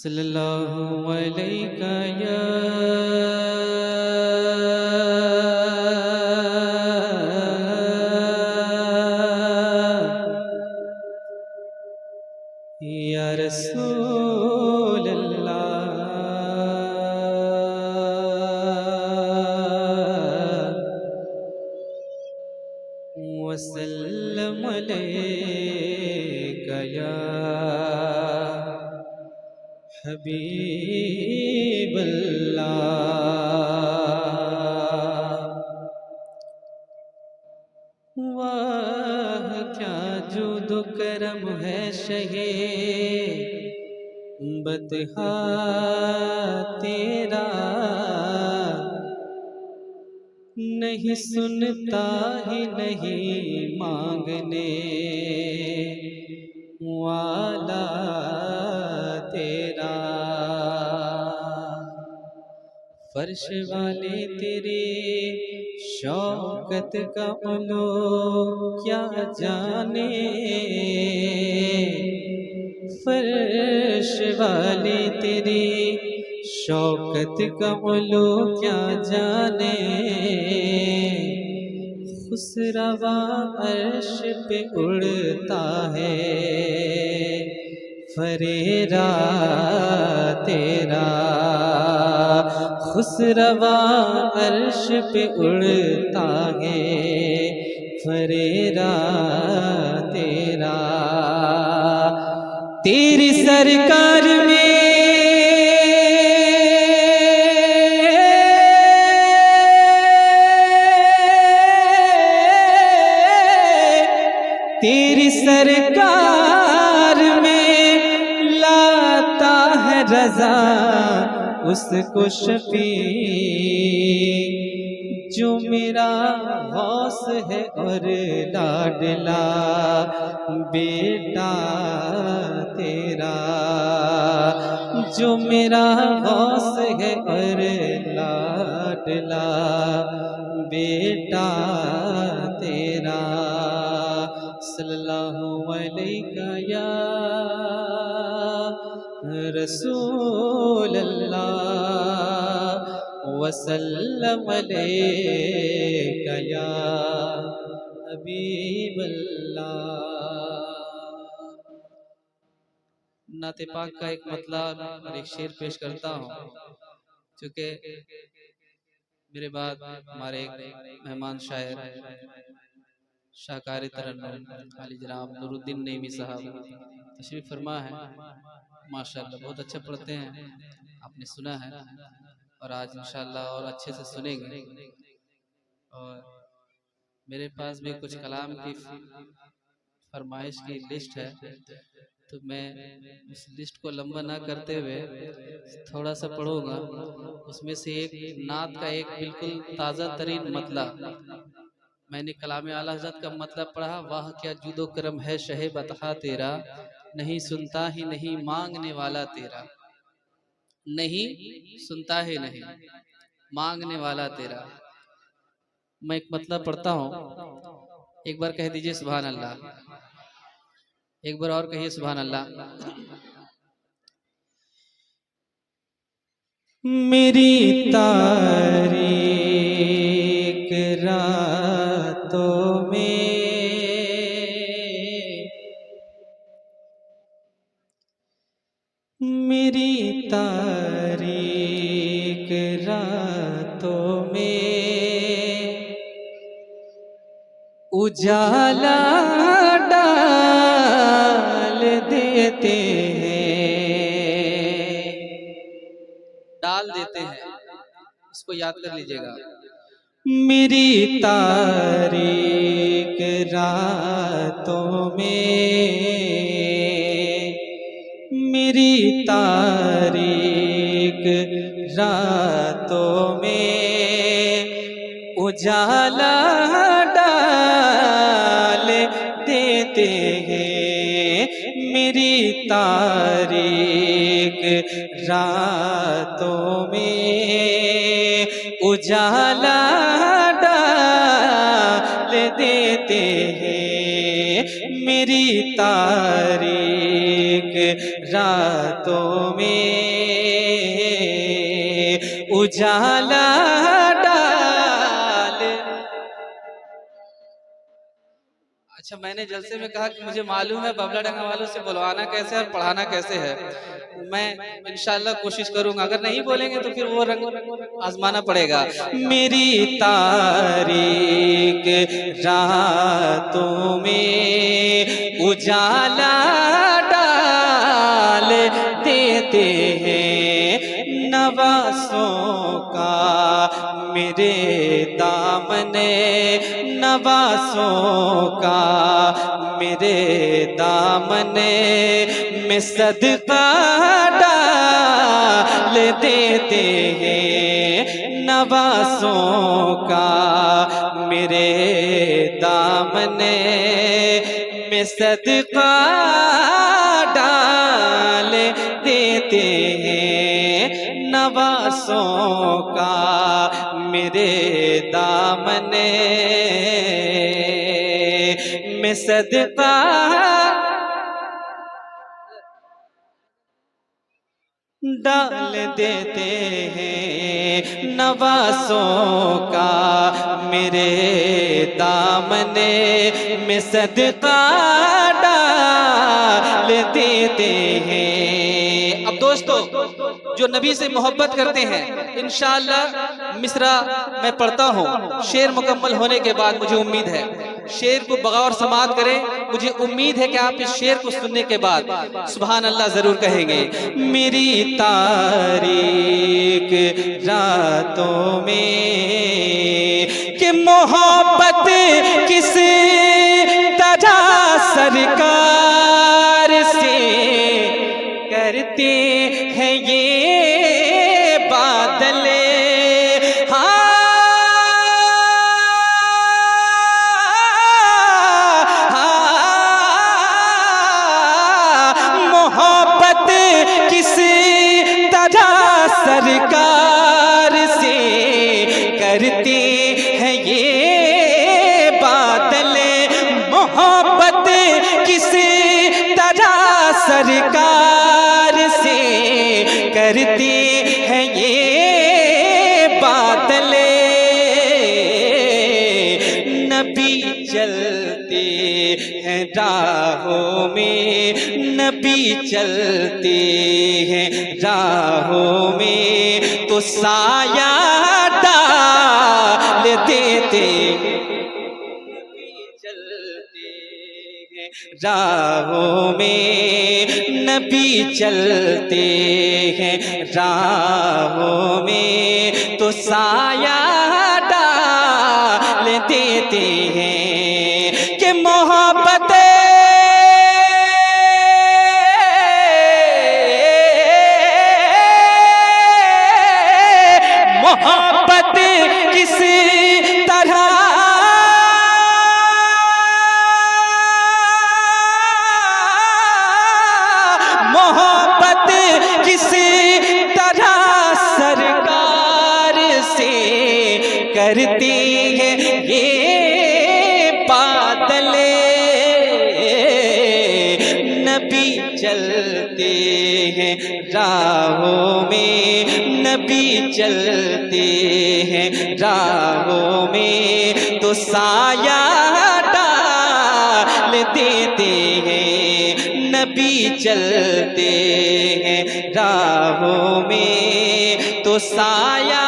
सल्लल्लाहु अलैका या रसूल अल्लाह वसल्लम अलैका या हबीब अल्लाह। वाह क्या जुदो करम है शहे बतहा तेरा, नहीं सुनता ही नहीं मांगने वाला तेरा। फर्श वाले तेरे शौकत का उलो क्या जाने, फर्श वाले तेरे शौकत का उलो क्या जाने। खुसरवा अर्श पे उड़ता है फरेरा तेरा, खुसरवा अर्श पे उड़ता है फरेरा तेरा। तेरी सरकार में तेरी सरकार में लाता है रजा उसको शफी, जो मेरा गौस है और लाडला बेटा तेरा, जो मेरा गौस है और लाडला बेटा तेरा। सल्लल्लाहु अलैका या रसूल अल्लाह वसल्लम अलैका या हबीब अल्लाह। नाते पाक का एक मतलब और एक शेर पेश करता हूँ, क्योंकि मेरे बाद हमारे एक मेहमान शायर शाकारी तरन्नुम आली जनाब नूरुद्दीन नईमी साहब तशरीफ फरमा है। माशाअल्लाह बहुत अच्छा पढ़ते हैं, आपने सुना है और आज इंशाअल्लाह और अच्छे से सुनेंगे। और मेरे पास भी कुछ कलाम की फरमाइश की लिस्ट है, तो मैं उस लिस्ट को लंबा ना करते हुए थोड़ा सा पढ़ूंगा। उसमें से एक नात का एक बिल्कुल ताज़ा तरीन मतला मैंने कलाम आला हज़रत का मतलब पढ़ा। वाह क्या जुदो करम है शहे बतहा तेरा, नहीं सुनता ही नहीं मांगने वाला तेरा, नहीं सुनता ही नहीं मांगने वाला तेरा। मैं एक मतलब पढ़ता हूँ, एक बार कह दीजिए सुभान अल्लाह, एक बार और कहिए सुभान अल्लाह। मेरी तारीक रातों में मेरी तारीक रातों में उजाला डाल देते हैं, डाल देते हैं। इसको याद कर लीजिएगा। मेरी तारीक रातों में मेरी तारीक रातों में उजाला डाल देते हैं। मेरी तारीक रातों में उजाला डाल देते हैं। मेरी तारीक रातों में उजाला डाल। अच्छा, मैंने जलसे में कहा कि मुझे मालूम है बबला डंगा वालों से बुलवाना कैसे है और पढ़ाना कैसे है। मैं इंशाल्लाह कोशिश करूंगा, अगर नहीं बोलेंगे तो फिर वो रंग आजमाना पड़ेगा। मेरी तारीक रातों में उजाला डाल देते हैं नवासों का मेरे दामने, नवासों का मेरे दामने में सदका डाल देते हैं नवासों का मेरे दामने में सदका डाल देते हैं नवासों का मेरे दामने में सदका डाल देते हैं नवासों का मेरे दामने में सदका डाल देते हैं। अब दोस्तों, जो नबी से मोहब्बत करते हैं, इंशाअल्लाह मिसरा मैं पढ़ता हूँ, शेर मुकम्मल होने के बाद मुझे उम्मीद है शेर को बगौर समाअत करें। मुझे उम्मीद है कि आप इस शेर को सुनने के बाद सुभान अल्लाह जरूर कहेंगे। मेरी तारीक रातों में कि मोहब्बत किस तरह सरकार से करते हैं ये बादले, सरकार से करते हैं ये बादल, मोहब्बत किस तरह सरकार से करते हैं ये बादल। नबी चलते हैं राहों में, नबी चलते हैं राहों में तो साया डाल देते, नबी चलते हैं राहों में, नबी चलते हैं राहों में तो साया डाल देते हैं कि मोहब्बत मोहब्बत किस तरह मोहब्बत किस तरह सरकार से करती है ये बादल। नबी चलते हैं राहों में, नबी चलते हैं राहों में तो साया डाल देते हैं, नबी चलते हैं राहों में तो साया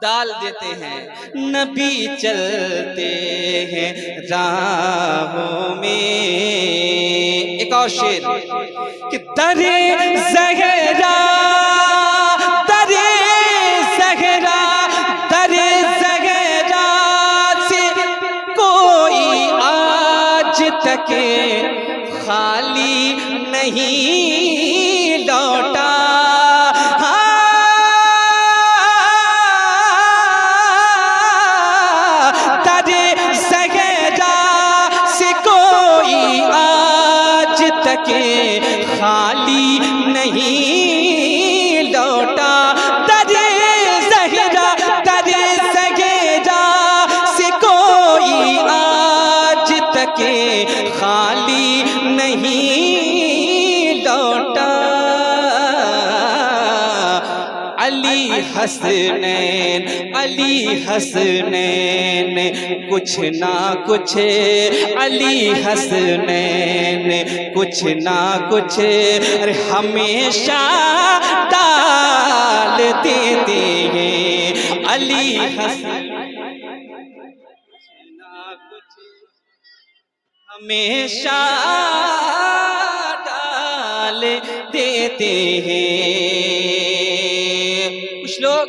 डाल देते हैं, नबी चलते हैं राहों में। एक और शेर कि दरे ज़हरा, दरे ज़हरा, दरे ज़हरा से कोई आज तक खाली नहीं लौटा। खाली नहीं लौटा दरे ज़हरा, दरे ज़हरा से कोई आज तक खाली हसनैन, अली हसनैन, कुछ ना कुछ अली हसनैन, कुछ ना कुछ अरे हमेशा डाल देते हैं। अली हसनैन ना कुछ हमेशा डाल देते हैं। कुछ लोग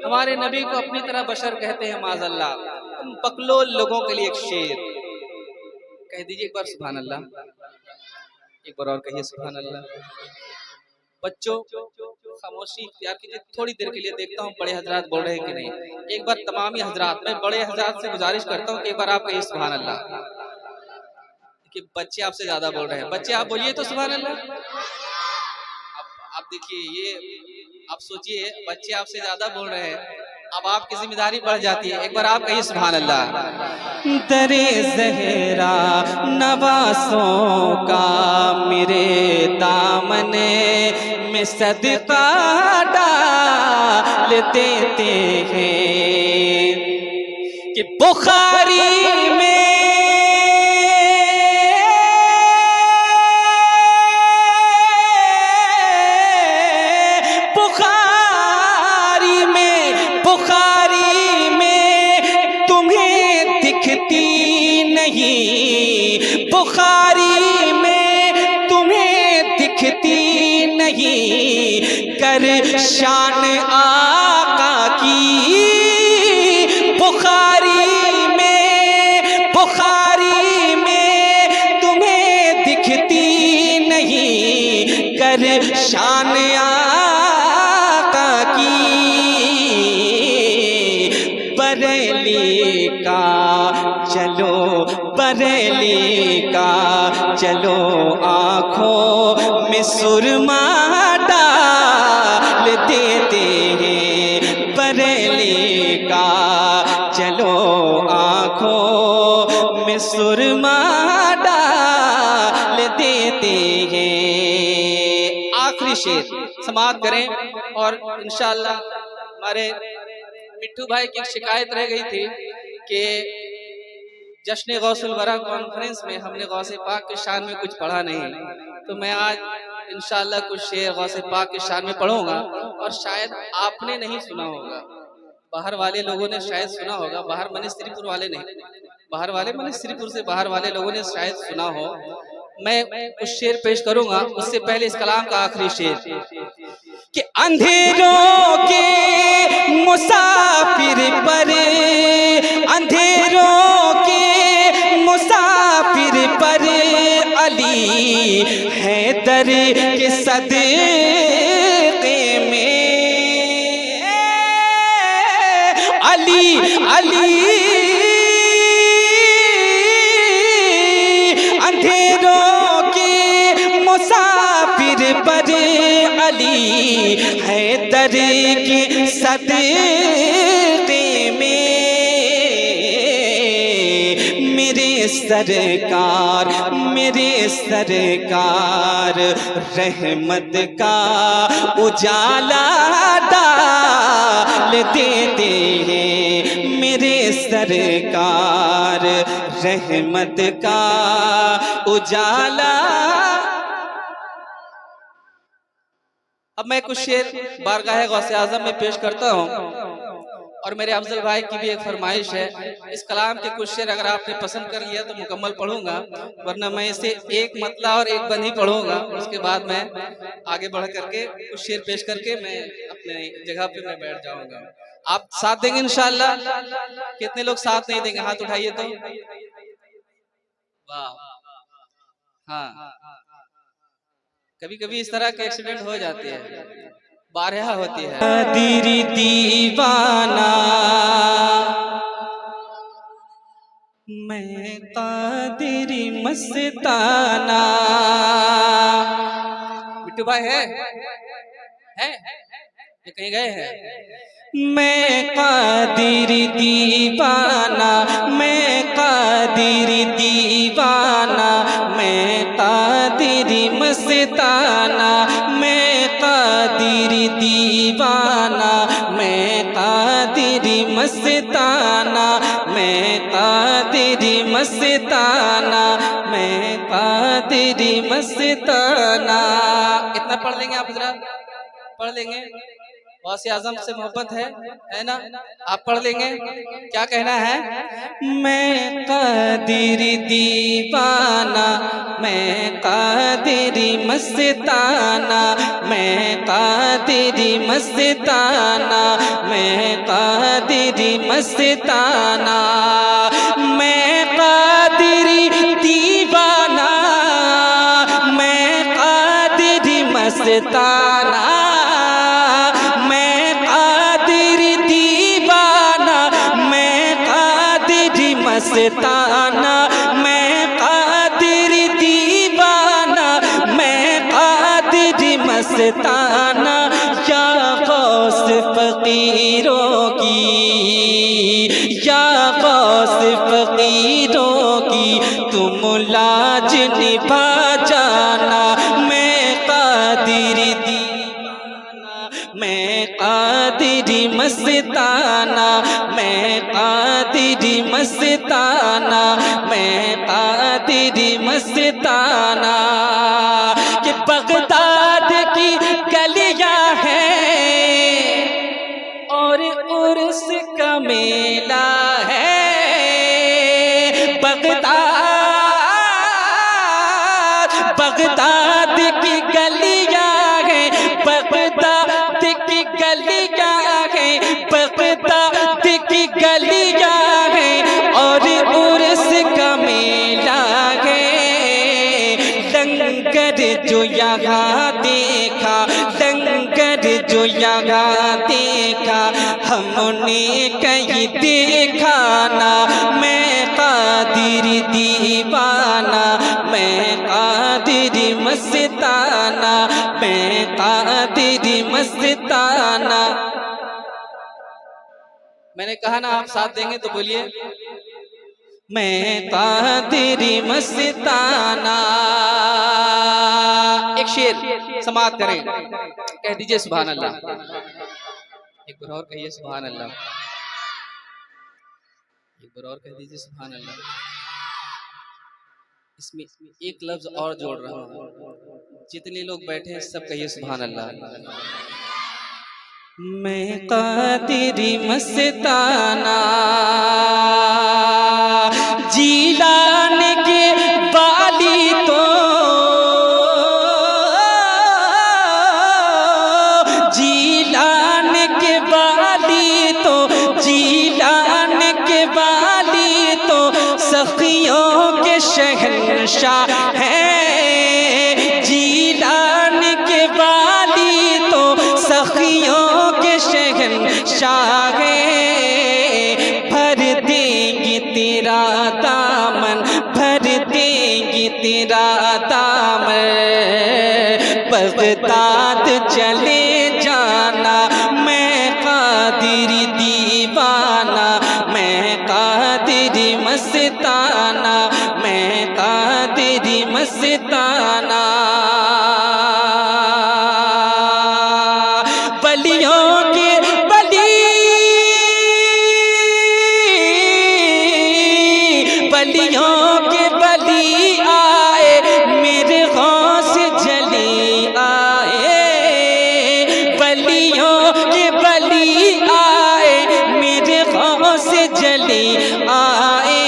हमारे नबी को अपनी तरह बशर कहते हैं, माज़अल्लाह। उन बकलोल लोगों के लिए एक शेर कह दीजिए एक बार, सुभान अल्लाह। एक बार और कहिए सुभान अल्लाह। बच्चों खामोशी इख्तियार कीजिए थोड़ी देर के लिए, देखता हूँ बड़े हजरात बोल रहे हैं कि नहीं। एक बार तमामी हजरात, मैं बड़े हजरात से गुजारिश करता हूँ कि एक बार आप कहिए सुभान अल्लाह। कि बच्चे आपसे ज्यादा बोल रहे हैं, बच्चे आप बोलिए तो सुभान अल्लाह। अब देखिए ये, आप सोचिए बच्चे आपसे ज्यादा बोल रहे हैं, अब आपकी जिम्मेदारी बढ़ जाती है। एक बार आप कहिए सुभान अल्लाह। दरे ज़हरा नवासों का मेरे दामने में सदका डाल देते हैं कि बुखारी में बुखारी में तुम्हें दिखती नहीं, कर शान आका की बुखारी में तुम्हें दिखती नहीं, कर शान आका की। बरेली का चलो, बरेली का चलो, आँखों में सुरमा डाल देते हैं। बरेली का चलो, आँखों में सुरमा डाल देते हैं। आखिरी शेर समाप्त करें और इंशाअल्लाह। हमारे मिट्टू भाई की शिकायत रह गई थी कि जश्न गौसुल वरा कॉन्फ्रेंस में हमने गौसे पाक के शान में कुछ पढ़ा नहीं, तो मैं आज इंशाअल्लाह कुछ शेर गौसे पाक के शान में पढ़ूंगा। और शायद आपने नहीं सुना होगा, बाहर वाले लोगों ने शायद सुना होगा, बाहर मने श्रीपुर वाले नहीं, बाहर वाले मने श्रीपुर से बाहर वाले लोगों ने शायद सुना हो। मैं कुछ शेर पेश करूंगा, उससे पहले इस कलाम का आखिरी शेर कि अंधेरों के मुसाफिर पर, अंधेरों के मुसाफिर पर अली हैदर के सदक़े में, अली अली अंधेरों के मुसाफिर पर अली हैदर के सदक़े में। मेरे सरकार रहमत का उजाला डाल देते हैं। मेरे सरकार रहमत का उजाला। अब मैं कुछ शेर बारगाह गौसे आज़म में पेश करता हूँ और मेरे अफजल भाई की भी एक फरमाइश है। इस कलाम के कुछ शेर अगर आपने पसंद कर लिया तो मुकम्मल पढ़ूंगा, वरना मैं इसे एक मतला और एक बंद ही पढ़ूंगा। उसके बाद मैं आगे बढ़ करके कुछ शेर पेश करके मैं अपने जगह पे मैं बैठ जाऊंगा। आप साथ देंगे इंशाअल्लाह? कितने लोग साथ नहीं देंगे हाथ उठाइए तो। वाह, हाँ, कभी कभी इस तरह के एक्सीडेंट हो जाते हैं, बारहा होती है। कादिरी दीवाना मैं, कादिरी मस्ताना। मिट्टू भाई है ये कहीं गए हैं? मैं कादिरी दीवाना, मैं कादिरी दीवाना, मैं कादिरी मस्ताना, मैं कादिरी दीवाना, मैं कादिरी मस्ताना, मैं कादिरी मस्ताना, मैं कादिरी मस्ताना। इतना पढ़ लेंगे आप जरा, पढ़ लेंगे। गौसे आजम से मोहब्बत है ना? आप पढ़ लेंगे। क्या कहना है? मैं कादिरी दीवाना, मैं कादिरी मस्ताना, मैं कादिरी मस्ताना, मैं कादिरी मस्ताना, मैं कादिरी दीवाना, मैं कादिरी मस्ताना, मैं कादिरी दीवाना, मैं कादिरी मस्ताना, मैं कादिरी दीवाना, मैं कादिरी मस्ताना। या गौस फकीरों की, या गौस फकीरों की तुम लाज निभा जाना, मैं कादिरी दीवाना, मैं कादिरी मस्ताना, मैं कादिरी मस्ताना, मैं कादिरी मस्ताना। कि बगदाद की गलियां हैं और उर्स का मेला है, बगदाद की गलियां हैं, बगदाद की गलियां हैं, बगदाद की गलियां हैं और उर्स का मेला है। लंगर जो यहाँ देखा, लंगर जो यहाँ देखा, हमने कहीं देखा ना, मैं कादिरी दीवाना, मैं कादिरी मस्ताना, मैं कादिरी मस्ताना। मैंने कहा ना आप साथ देंगे तो बोलिए। मैं कादिरी मस्ताना। एक शेर समाप्त करें, कह दीजिए सुभान अल्लाह। एक बार और कहिए सुभान अल्लाह, एक बार और कह दीजिए सुभान अल्लाह। इसमें एक लफ्ज और जोड़ रहा हूं, जितने लोग बैठे हैं सब कहिए सुभान अल्लाह। मैं कादिरी मस्ताना, जीलान के बाली तो, जीलान के बाली तो, जीलान के बाली तो सखियों के शहंशाह है, जीलान के बाली तो सखियों के शहंशाह है। भर देंगी तेरा दामन, भर देंगी तेरा दामन, बगदाद चले जाना, मैं कादिरी दीवाना, मैं कादिरी मस्ताना, मैं कादिरी मस्ताना। बलियों के बली, बलियों के बली आए, मेरे गौस जली आए, बलियों के बली आए, मेरे गौस जली आए।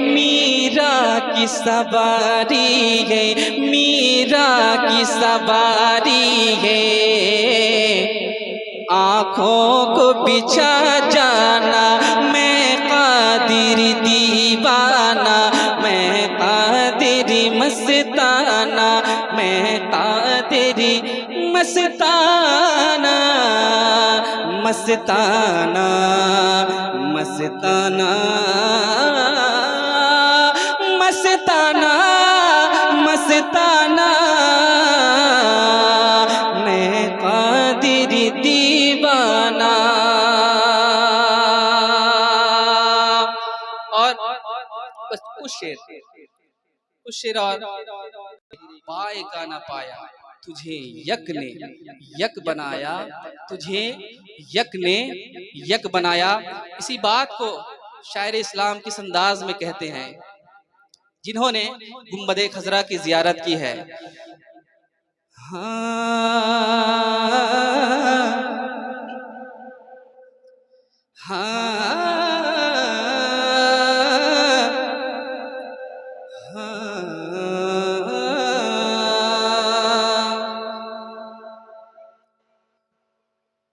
मीरा की सवारी है, मीरा की सवारी है, आँखों को बिछा जाना, मैं कादिरी दीवाना, मैं कादिरी मस्ताना, मैं कादिरी मस्ताना, मस्ताना, मस्ताना, मस्ताना, मस्ताना, मैं कादिरी दीवाना। और कुछ शेर और पाए का ना पाया, तुझे यक ने यक बनाया, तुझे यक ने यक बनाया। इसी बात को शायर इस्लाम किस अंदाज में कहते हैं जिन्होंने गुंबदे खजरा की जियारत की है।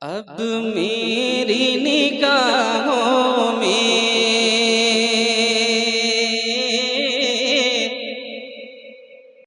अब मेरी